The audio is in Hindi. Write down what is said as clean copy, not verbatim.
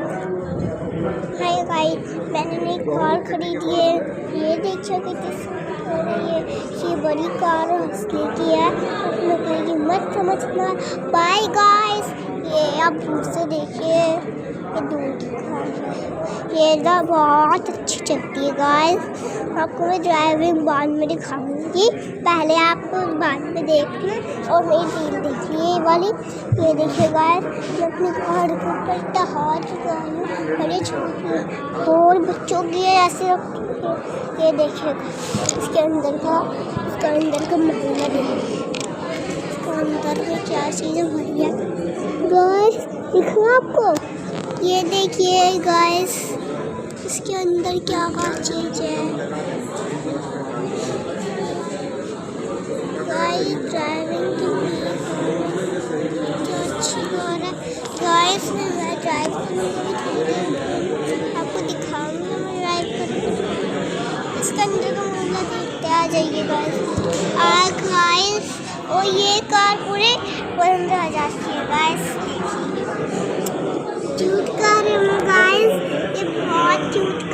हाय गाइस, मैंने नई कार खरीदी है। ये देखिए कितनी सुंदर हो रही है। ये बड़ी कार हंसने की है, निकलेगी मत समझना। Bye guys. ये आप दूर से देखिए, ये दूर की कार है। ये ना बहुत अच्छी चलती है गाइस। आपको मैं ड्राइविंग बाद में दिखाऊंगी, पहले आपको बाद में देखना और मेरी डील देखिए ये वाली। ये देखिए गाइस, मैं अपनी कार के ऊपर टहल चुका हूँ। बड़े छोटे और बच्चों की ऐसे ये देखिए इसके अंदर का महंगा देखिए, इसके अंदर में क्या चीज़ें भरी है गाइस। दिखा आपको, ये देखिए गाइस इसके अंदर क्या चीज़ है गाइस। ड्राइविंग क्या अच्छी कार है गाइस। मैं ड्राइव आपको दिखाऊंगी, मैं ड्राइव करूँगी। इसके अंदर का मामला देखते आ जाइए गाइस। और ये कार पूरे 15,000 की है गाइस। क्यूट कार है गाइस, ये बहुत क्यूट